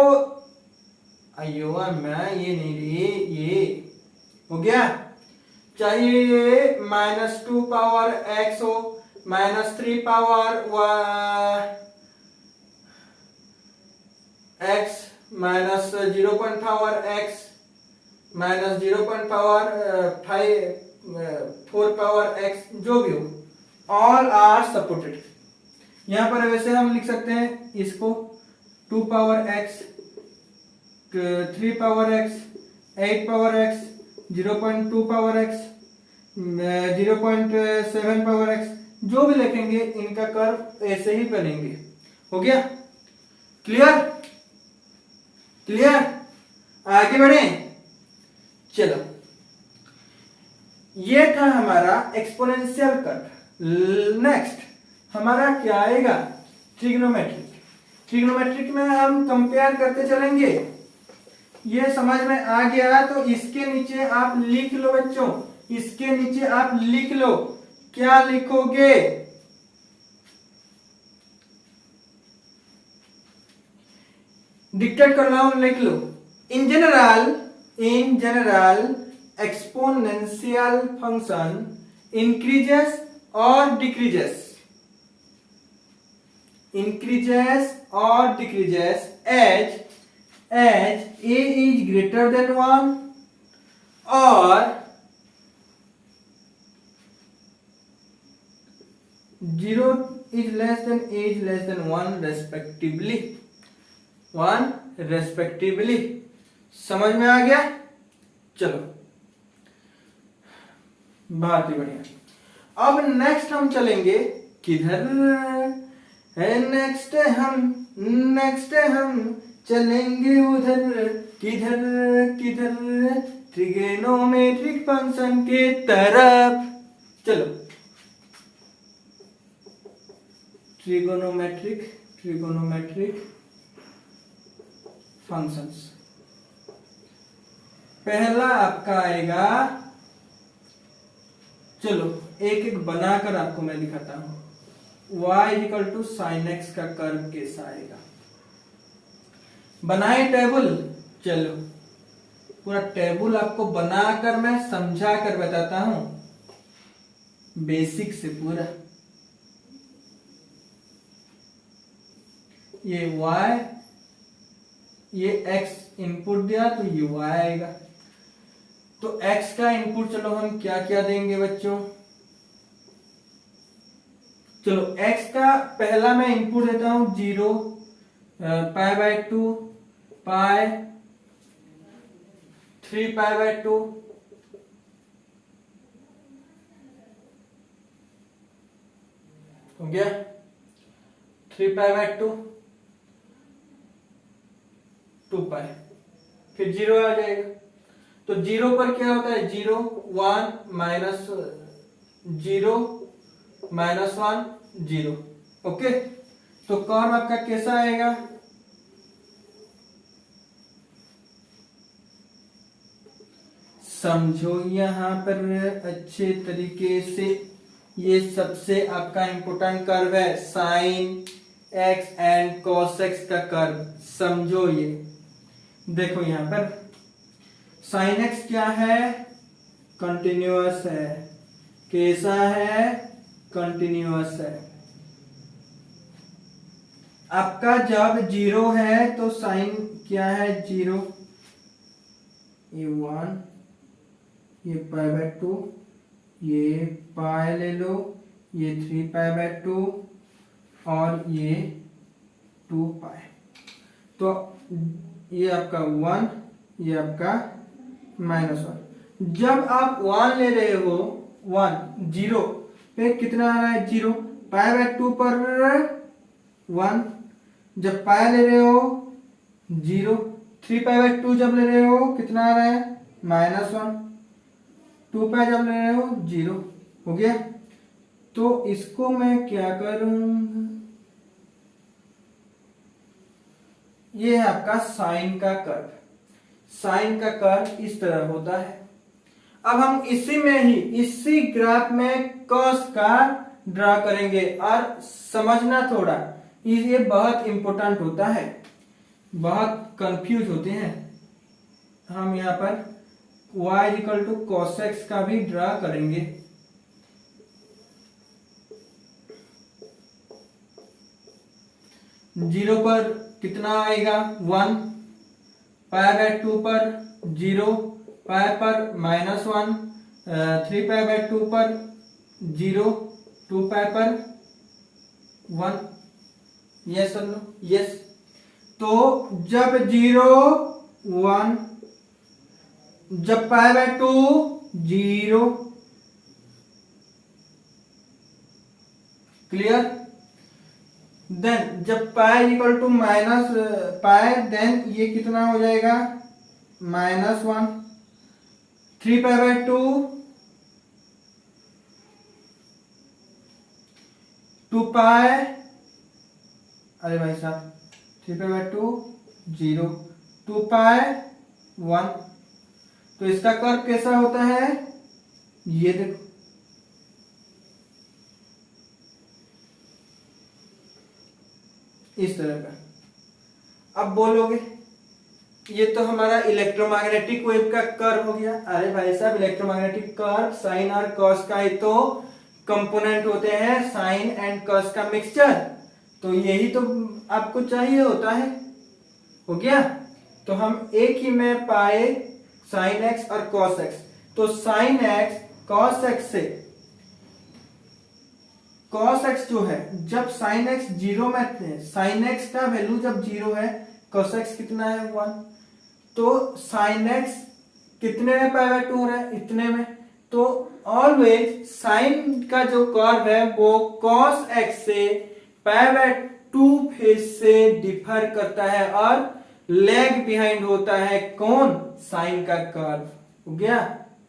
अयो मैं ये नहीं ये हो गया, चाहे ये -2 पावर x हो, -3 power x, -0 power x, -0 power 4 power x, जो भी हो, ऑल आर सपोर्टेड। यहां पर वैसे हम लिख सकते हैं इसको 2 power x, 3 power x, 8 power x, 0.2 power x, 0.7 power x, जो भी लिखेंगे इनका कर्व ऐसे ही बनेंगे। हो गया क्लियर? क्लियर, आगे बढ़े। चलो, ये था हमारा एक्सपोनेंशियल कर्व। नेक्स्ट हमारा क्या आएगा, ट्रिग्नोमेट्रिक। ट्रिग्नोमेट्रिक में हम कंपेयर करते चलेंगे। ये समझ में आ गया तो इसके नीचे आप लिख लो बच्चों, इसके नीचे आप लिख लो, क्या लिखोगे, डिक्टेट कर रहा हूं, लिख लो। In general exponential function increases और decreases, as a is greater than 1 or 0 is less than a is less than 1 respectively। समझ में आ गया? चलो, बहुत ही बढ़िया। अब नेक्स्ट हम चलेंगे किधर है, नेक्स्ट हम चलेंगे उधर, किधर ट्रिगोनोमेट्रिक फंक्शन के तरफ। चलो, ट्रिगोनोमेट्रिक फंक्शंस। पहला आपका आएगा, चलो एक एक बनाकर आपको मैं दिखाता हूं। y equal to sine x का कर्व कैसा आएगा, बनाए टेबल। चलो, पूरा टेबल आपको बनाकर मैं समझा कर बताता हूं, बेसिक से पूरा। ये y, ये x इनपुट दिया तो ये y आएगा। तो x का इनपुट चलो हम क्या क्या देंगे बच्चों, चलो x का पहला मैं इनपुट देता हूं 0, π/2, पाई, 3π/2, हो गया 3π/2, 2π, फिर 0 आ जाएगा। तो 0 पर क्या होता है, 0 1 -0 -1 0। ओके, तो कर्व आपका कैसा आएगा, समझो यहां पर अच्छे तरीके से। ये सबसे आपका इंपोर्टेंट कर्व है, sine x and cos x का कर्व। समझो, ये देखो यहां पर साइन एक्स क्या है, कंटिन्यूअस है। कैसा है, कंटिन्यूअस है। आपका जब 0 है तो साइन क्या है, 0, ये 1, ये π/2, ये पाई ले लो, ये 3π/2 और ये 2π। तो ये आपका 1, ये आपका -1। जब आप 1 ले रहे हो, 1 0 पे कितना आ रहा है 0, π/2 पर 1, जब पाई ले रहे हो 0, 3π/2 जब ले रहे हो कितना आ रहा है -1, 2π जब ले रहे हो 0 हो गया। तो इसको मैं क्या करूंगा, ये है आपका साइन का कर्व। साइन का कर्व इस तरह होता है। अब हम इसी में ही, इसी ग्राफ में कॉस का ड्रा करेंगे। और समझना थोड़ा, ये बहुत इंपॉर्टेंट होता है, बहुत कंफ्यूज होते हैं। हम यहाँ पर y = cos x का भी ड्रा करेंगे। जीरो पर कितना आएगा 1, π/2 पर 0, पाई पर -1, 3π/2 पर 0, 2π पर 1। यस और नो? यस। तो जब 0 1, जब π/2 0, क्लियर। देन जब पाई इक्वल टू -π, देन ये कितना हो जाएगा -1, 3π/2 2π, अरे भाई साहब 3π/2 0, 2π 1। तो इसका कर्व कैसा होता है, ये देखो, इस तरह का। अब बोलोगे ये तो हमारा इलेक्ट्रोमैग्नेटिक वेव का कर्व हो गया। अरे भाई साहब, इलेक्ट्रोमैग्नेटिक कर्व साइन और कॉस का ही तो कंपोनेंट होते हैं, साइन एंड कॉस का मिक्सचर। तो यही तो आपको चाहिए होता है। हो गया। तो हम एक ही में पाए साइन एक्स और कॉस एक्स। तो साइन एक्स कॉस एक्स से, कॉस एक्स जो है, जब साइन एक्स 0 में थे, साइन एक्स का वैल्यू जब 0 है, कॉस एक्स कितना है 1। तो साइन एक्स कितने में π/2 हो रहा है, इतने में। तो ऑलवेज साइन का जो कर्व है वो कॉस एक्स से π/2 फेज से डिफर करता है और लैग बिहाइंड होता है कौन, साइन का कर्व। हो गया।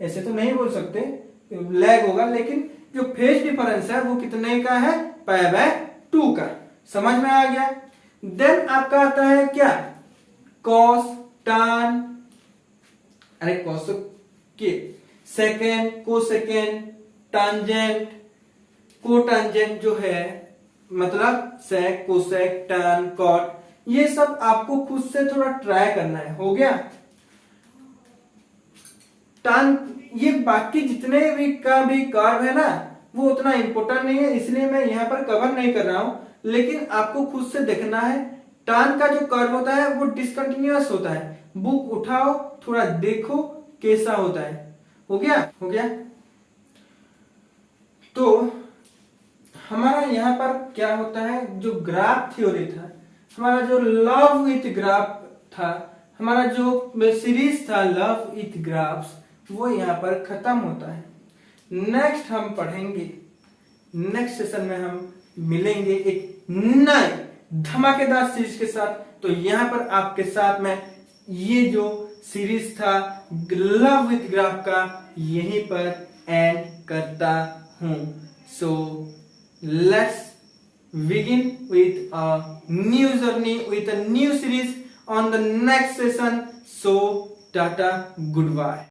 ऐसे तो नहीं बोल सकते, लैग होगा, लेकिन जो फेज डिफरेंस है वो कितने का है, π/2 का। समझ में आ गया। देन आपका आता है क्या, कॉस, टैन, अरे कॉस के सेकेंड, कोसेकेंड, टांजेंट, कोटांजेंट जो है, मतलब सेक, कोसेक, टैन, कॉट, ये सब आपको खुद से थोड़ा ट्राई करना है। हो गया। टैन, ये बाकी जितने भी का भी कर्व है ना, वो उतना इंपॉर्टेंट नहीं है, इसलिए मैं यहां पर कवर नहीं कर रहा हूं। लेकिन आपको खुद से देखना है। टैन का जो कर्व होता है वो डिसकंटिन्यूअस होता है। बुक उठाओ, थोड़ा देखो कैसा होता है। हो गया। हो गया। तो हमारा यहां पर क्या होता है, जो ग्राफ थ्योरी था, हमारा जो लव विथ ग्राफ था, हमारा जो सीरीज था लव विथ ग्राफ्स, वो यहां पर खत्म होता है। नेक्स्ट हम पढ़ेंगे, नेक्स्ट सेशन में हम मिलेंगे एक नए धमाकेदार सीरीज के साथ। तो यहां पर आपके साथ में ये जो सीरीज था लव विथ ग्राफ का, यहीं पर एंड करता हूं। So let's begin with a new journey with a new series on the next session. So tata, goodbye.